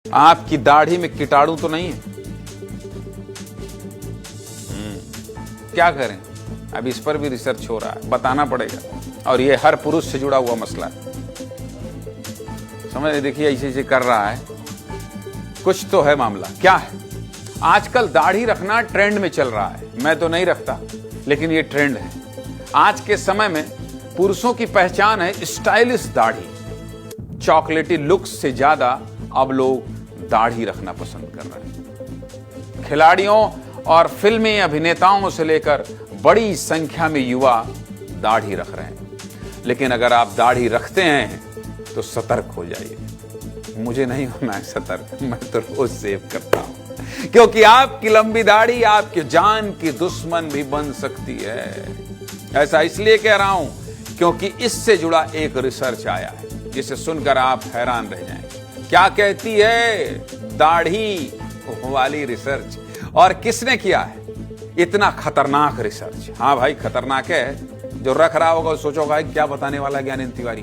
आपकी दाढ़ी में कीटाणु तो नहीं है? क्या करें, अब इस पर भी रिसर्च हो रहा है, बताना पड़ेगा। और ये हर पुरुष से जुड़ा हुआ मसला है, समझ। देखिए ऐसे ऐसे कर रहा है, कुछ तो है मामला। क्या है? आजकल दाढ़ी रखना ट्रेंड में चल रहा है। मैं तो नहीं रखता, लेकिन ये ट्रेंड है। आज के समय में पुरुषों की पहचान है स्टाइलिश दाढ़ी। चॉकलेटी लुक्स से ज्यादा अब लोग दाढ़ी रखना पसंद कर रहे हैं। खिलाड़ियों और फिल्मी अभिनेताओं से लेकर बड़ी संख्या में युवा दाढ़ी रख रहे हैं। लेकिन अगर आप दाढ़ी रखते हैं तो सतर्क हो जाइए। मुझे नहीं होना है सतर्क, मैं तो रोज सेव करता हूं, क्योंकि आपकी लंबी दाढ़ी आपकी जान की दुश्मन भी बन सकती है। ऐसा इसलिए कह रहा हूं क्योंकि इससे जुड़ा एक रिसर्च आया है, जिसे सुनकर आप हैरान रह जाएंगे। क्या कहती है दाढ़ी वाली रिसर्च, और किसने किया है इतना खतरनाक रिसर्च? हाँ भाई खतरनाक है। जो रख रहा होगा सोचोगा क्या बताने वाला है ज्ञानेंद्र तिवारी,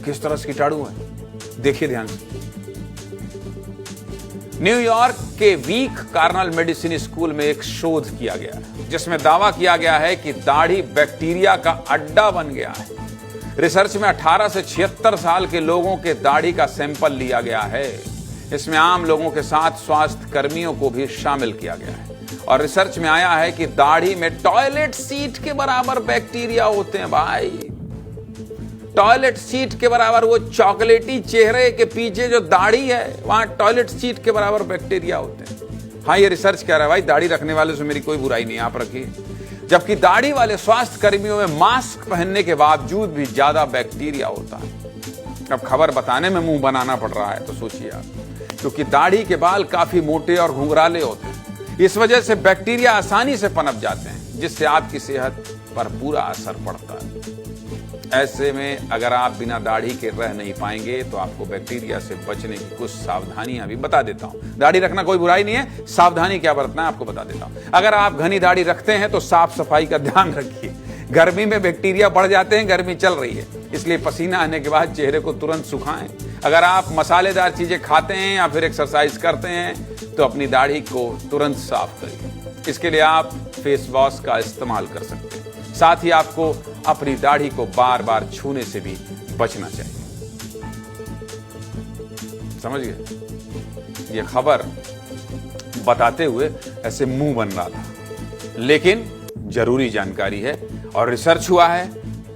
किस तरह से कीटाणु है। देखिए ध्यान से। न्यूयॉर्क के वीक कार्नल मेडिसिन स्कूल में एक शोध किया गया है, जिसमें दावा किया गया है कि दाढ़ी बैक्टीरिया का अड्डा बन गया है। रिसर्च में 18 से 76 साल के लोगों के दाढ़ी का सैंपल लिया गया है। इसमें आम लोगों के साथ स्वास्थ्य कर्मियों को भी शामिल किया गया है। और रिसर्च में आया है कि दाढ़ी में टॉयलेट सीट के बराबर बैक्टीरिया होते हैं भाई। टॉयलेट सीट के बराबर, वो चॉकलेटी चेहरे के पीछे जो दाढ़ी है वहां टॉयलेट सीट के बराबर बैक्टीरिया होते हैं। हाँ ये रिसर्च कह रहा है भाई, दाढ़ी रखने वाले से मेरी कोई बुराई नहीं, आप रखिए। जबकि दाढ़ी वाले स्वास्थ्य कर्मियों में मास्क पहनने के बावजूद भी ज्यादा बैक्टीरिया होता है। अब खबर बताने में मुंह बनाना पड़ रहा है, तो सोचिए आप, क्योंकि दाढ़ी के बाल काफी मोटे और घुंघराले होते हैं। इस वजह से बैक्टीरिया आसानी से पनप जाते हैं, जिससे आपकी सेहत पर बुरा असर पड़ता है। ऐसे में अगर आप बिना दाढ़ी के रह नहीं पाएंगे, तो आपको बैक्टीरिया से बचने की कुछ सावधानियां भी बता देता हूं। दाढ़ी रखना कोई बुराई नहीं है, सावधानी क्या बरतना है आपको बता देता हूं। अगर आप घनी दाढ़ी रखते हैं तो साफ सफाई का ध्यान रखिए। गर्मी में बैक्टीरिया बढ़ जाते हैं, गर्मी चल रही है, इसलिए पसीना आने के बाद चेहरे को तुरंत सुखाएं। अगर आप मसालेदार चीजें खाते हैं या फिर एक्सरसाइज करते हैं तो अपनी दाढ़ी को तुरंत साफ करिए। इसके लिए आप फेस वॉश का इस्तेमाल कर सकते हैं। साथ ही आपको अपनी दाढ़ी को बार बार छूने से भी बचना चाहिए। समझ गए? ये खबर बताते हुए ऐसे मुंह बन रहा था, लेकिन जरूरी जानकारी है और रिसर्च हुआ है।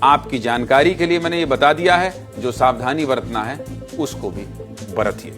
आपकी जानकारी के लिए मैंने ये बता दिया है। जो सावधानी बरतना है उसको भी बरतिए।